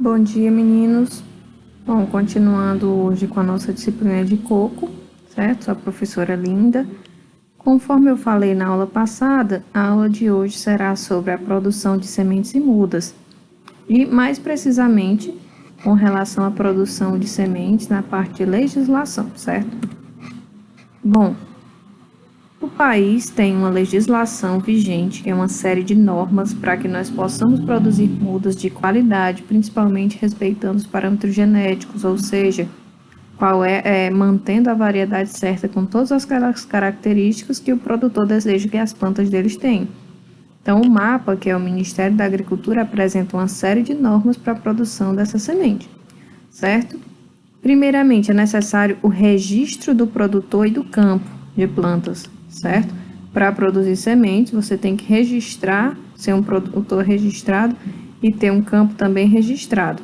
Bom dia, meninos. Bom, continuando hoje com a nossa disciplina de coco, certo? Sou a professora Linda. Conforme eu falei na aula passada, a aula de hoje será sobre a produção de sementes e mudas, e mais precisamente com relação à produção de sementes na parte de legislação, certo? Bom, o país tem uma legislação vigente, que é uma série de normas para que nós possamos produzir mudas de qualidade, principalmente respeitando os parâmetros genéticos, ou seja, mantendo a variedade certa com todas as características que o produtor deseja que as plantas deles tenham. Então, o MAPA, que é o Ministério da Agricultura, apresenta uma série de normas para a produção dessa semente, certo? Primeiramente, é necessário o registro do produtor e do campo de plantas, certo? Para produzir sementes, você tem que registrar, ser um produtor registrado e ter um campo também registrado.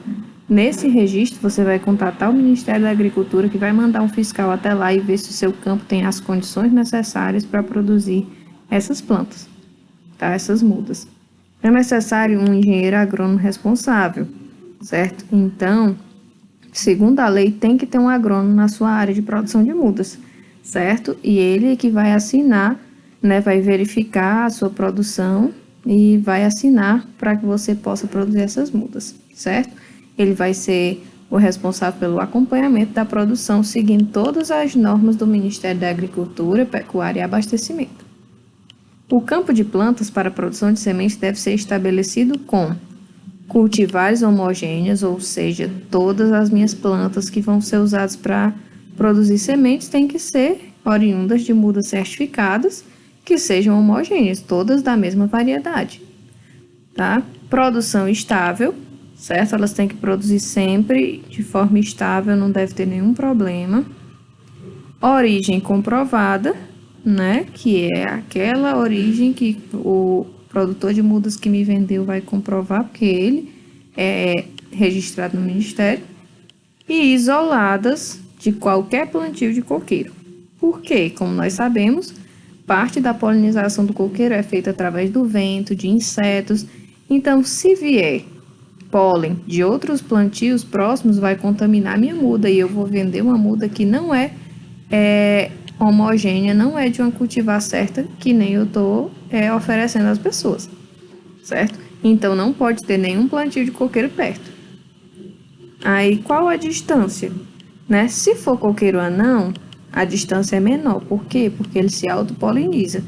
Nesse registro, você vai contatar o Ministério da Agricultura, que vai mandar um fiscal até lá e ver se o seu campo tem as condições necessárias para produzir essas plantas, tá? Essas mudas. É necessário um engenheiro agrônomo responsável, certo? Então, segundo a lei, tem que ter um agrônomo na sua área de produção de mudas, certo? E ele é que vai assinar, né, vai verificar a sua produção e vai assinar para que você possa produzir essas mudas, certo? Ele vai ser o responsável pelo acompanhamento da produção, seguindo todas as normas do Ministério da Agricultura, Pecuária e Abastecimento. O campo de plantas para a produção de sementes deve ser estabelecido com cultivares homogêneas, ou seja, todas as minhas plantas que vão ser usadas para produzir sementes têm que ser oriundas de mudas certificadas que sejam homogêneas, todas da mesma variedade, tá? Produção estável, certo? Elas têm que produzir sempre de forma estável, não deve ter nenhum problema. Origem comprovada, né? Que é aquela origem que o produtor de mudas que me vendeu vai comprovar, porque ele é registrado no Ministério. E isoladas de qualquer plantio de coqueiro. Por quê? Como nós sabemos, parte da polinização do coqueiro é feita através do vento, de insetos. Então, se vier pólen de outros plantios próximos, vai contaminar minha muda e eu vou vender uma muda que não é homogênea, não é de uma cultivar certa, que nem eu estou oferecendo às pessoas, certo? Então, não pode ter nenhum plantio de coqueiro perto. Aí, qual a distância? Né? Se for coqueiro anão, a distância é menor. Por quê? Porque ele se autopoliniza.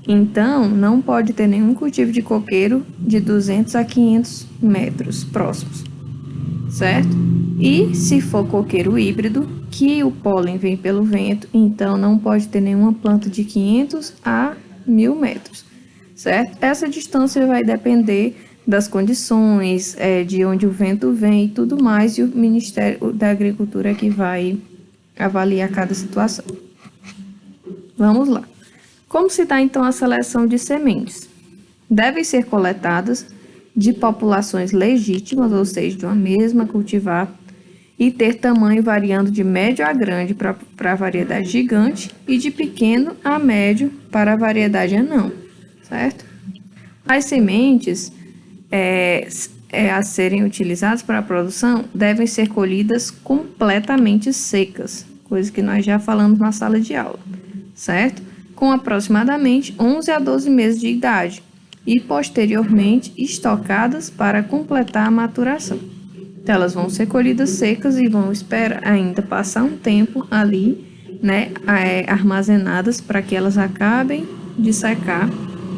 Então, não pode ter nenhum cultivo de coqueiro de 200 a 500 metros próximos, certo? E se for coqueiro híbrido, que o pólen vem pelo vento, então não pode ter nenhuma planta de 500 a 1000 metros, certo? Essa distância vai depender das condições, de onde o vento vem e tudo mais, e o Ministério da Agricultura é que vai avaliar cada situação. Vamos lá. Como se dá então a seleção de sementes? Devem ser coletadas de populações legítimas, ou seja, de uma mesma cultivar, e ter tamanho variando de médio a grande para a variedade gigante e de pequeno a médio para a variedade anão, certo? As sementes a serem utilizadas para a produção devem ser colhidas completamente secas, coisa que nós já falamos na sala de aula, certo? Com aproximadamente 11 a 12 meses de idade e posteriormente estocadas para completar a maturação. Então, elas vão ser colhidas secas e vão esperar ainda passar um tempo ali, né, armazenadas para que elas acabem de secar,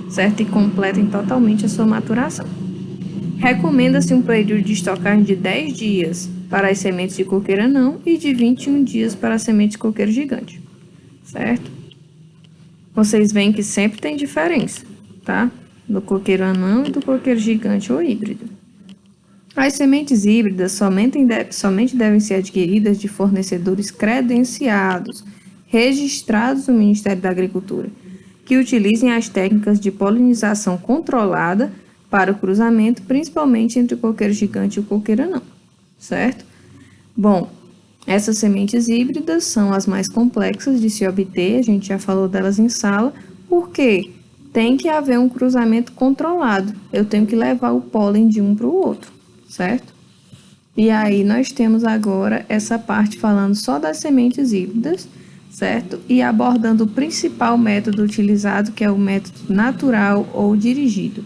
certo? E completem totalmente a sua maturação. Recomenda-se um período de estocagem de 10 dias para as sementes de coqueiro anão e de 21 dias para as sementes de coqueiro gigante, certo? Vocês veem que sempre tem diferença, tá? Do coqueiro anão e do coqueiro gigante ou híbrido. As sementes híbridas somente devem ser adquiridas de fornecedores credenciados, registrados no Ministério da Agricultura, que utilizem as técnicas de polinização controlada para o cruzamento, principalmente entre o coqueiro gigante e o coqueiro anão, certo? Bom, essas sementes híbridas são as mais complexas de se obter, a gente já falou delas em sala, porque tem que haver um cruzamento controlado, eu tenho que levar o pólen de um para o outro, certo? E aí nós temos agora essa parte falando só das sementes híbridas, certo? E abordando o principal método utilizado, que é o método natural ou dirigido.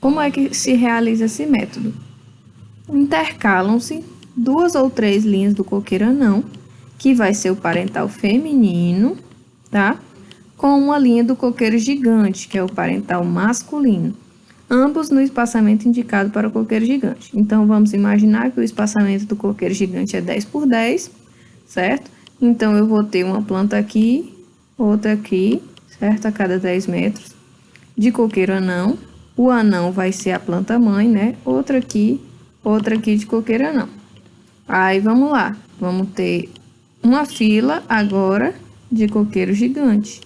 Como é que se realiza esse método? Intercalam-se 2 ou 3 linhas do coqueiro anão, que vai ser o parental feminino, tá? Com uma linha do coqueiro gigante, que é o parental masculino, ambos no espaçamento indicado para o coqueiro gigante. Então, vamos imaginar que o espaçamento do coqueiro gigante é 10 por 10, certo? Então, eu vou ter uma planta aqui, outra aqui, certo? A cada 10 metros de coqueiro anão. O anão vai ser a planta mãe, né? Outra aqui de coqueiro anão. Aí, vamos lá. Vamos ter uma fila agora de coqueiro gigante,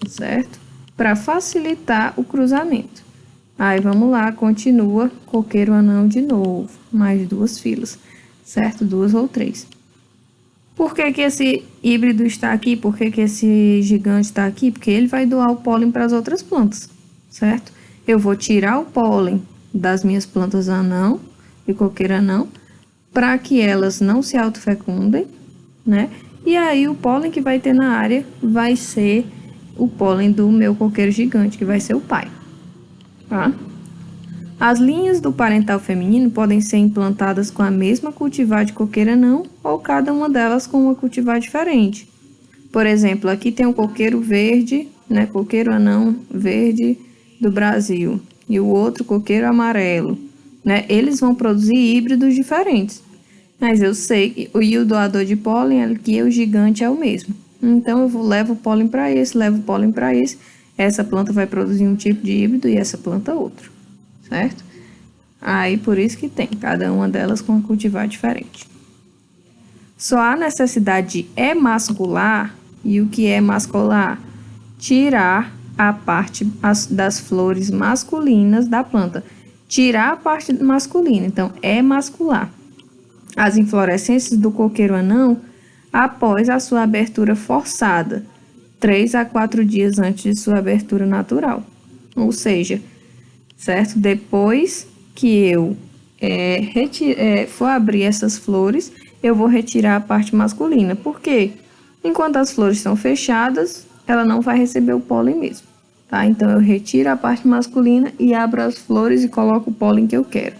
certo? Para facilitar o cruzamento. Aí, vamos lá, continua coqueiro anão de novo, mais 2 filas, certo? 2 ou 3. Por que que esse híbrido está aqui? Por que que esse gigante está aqui? Porque ele vai doar o pólen para as outras plantas, certo? Eu vou tirar o pólen das minhas plantas anão, de coqueiro anão, para que elas não se autofecundem, né? E aí o pólen que vai ter na área vai ser o pólen do meu coqueiro gigante, que vai ser o pai. Tá? As linhas do parental feminino podem ser implantadas com a mesma cultivar de coqueiro anão ou cada uma delas com uma cultivar diferente. Por exemplo, aqui tem um coqueiro verde, né, coqueiro anão verde do Brasil, e o outro coqueiro amarelo, né? Eles vão produzir híbridos diferentes. Mas eu sei que o doador de pólen aqui, o gigante, é o mesmo. Então, eu levo o pólen para esse, levo o pólen para esse. Essa planta vai produzir um tipo de híbrido e essa planta outro, certo? Aí, por isso que tem, cada uma delas com uma cultivar diferente. Só há necessidade de emascular, e o que é emascular? Tirar a parte das flores masculinas da planta. Tirar a parte masculina, então, emascular as inflorescências do coqueiro anão após a sua abertura forçada, 3 a 4 dias antes de sua abertura natural. Ou seja, certo? Depois que eu for abrir essas flores, eu vou retirar a parte masculina. Por quê? Enquanto as flores estão fechadas, ela não vai receber o pólen mesmo, tá? Então, eu retiro a parte masculina e abro as flores e coloco o pólen que eu quero.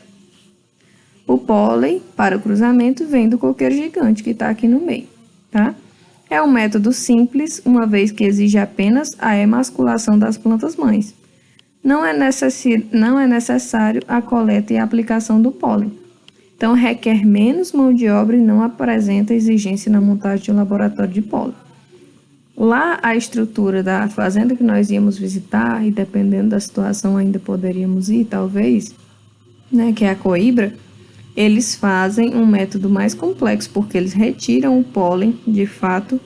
O pólen para o cruzamento vem do coqueiro gigante, que está aqui no meio, tá? É um método simples, uma vez que exige apenas a emasculação das plantas mães. Não é necessário a coleta e a aplicação do pólen. Então, requer menos mão de obra e não apresenta exigência na montagem de um laboratório de pólen. Lá, a estrutura da fazenda que nós íamos visitar, e dependendo da situação ainda poderíamos ir, talvez, né, que é a coíbra, eles fazem um método mais complexo, porque eles retiram o pólen, de fato,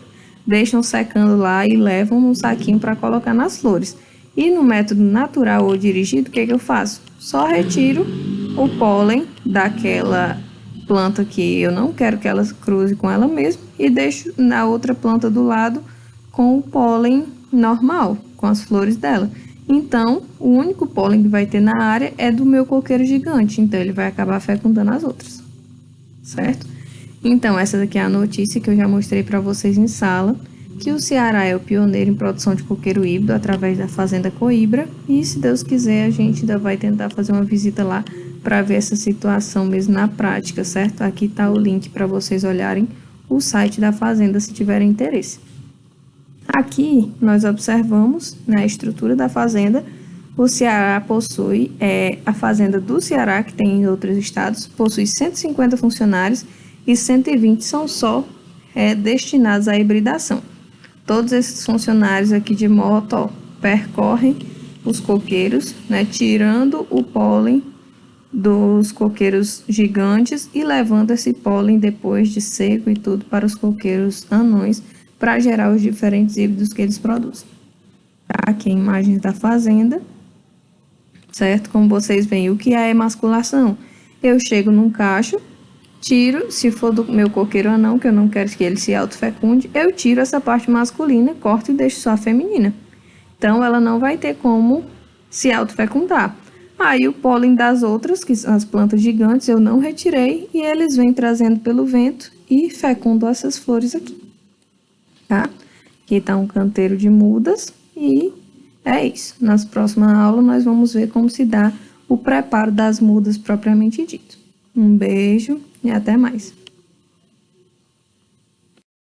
deixam secando lá e levam num saquinho para colocar nas flores. E no método natural ou dirigido, o que eu faço? Só retiro o pólen daquela planta que eu não quero que ela cruze com ela mesma e deixo na outra planta do lado com o pólen normal, com as flores dela. Então, o único pólen que vai ter na área é do meu coqueiro gigante, então ele vai acabar fecundando as outras, certo? Então, essa daqui é a notícia que eu já mostrei para vocês em sala, que o Ceará é o pioneiro em produção de coqueiro híbrido através da Fazenda Coíbra, e se Deus quiser a gente ainda vai tentar fazer uma visita lá para ver essa situação mesmo na prática, certo? Aqui está o link para vocês olharem o site da Fazenda se tiverem interesse. Aqui nós observamos na estrutura da fazenda, o Ceará possui, a fazenda do Ceará, que tem em outros estados, possui 150 funcionários e 120 são só destinados à hibridação. Todos esses funcionários aqui de moto percorrem os coqueiros, né, tirando o pólen dos coqueiros gigantes e levando esse pólen depois de seco e tudo para os coqueiros anões, para gerar os diferentes híbridos que eles produzem. Tá? Aqui a imagem da fazenda, certo? Como vocês veem, o que é a emasculação? Eu chego num cacho, tiro, se for do meu coqueiro anão, que eu não quero que ele se autofecunde, eu tiro essa parte masculina, corto e deixo só a feminina. Então, ela não vai ter como se autofecundar. Aí o pólen das outras, que são as plantas gigantes, eu não retirei e eles vêm trazendo pelo vento e fecundam essas flores aqui, tá? Aqui está um canteiro de mudas e é isso. Nas próximas aulas nós vamos ver como se dá o preparo das mudas propriamente dito. Um beijo e até mais.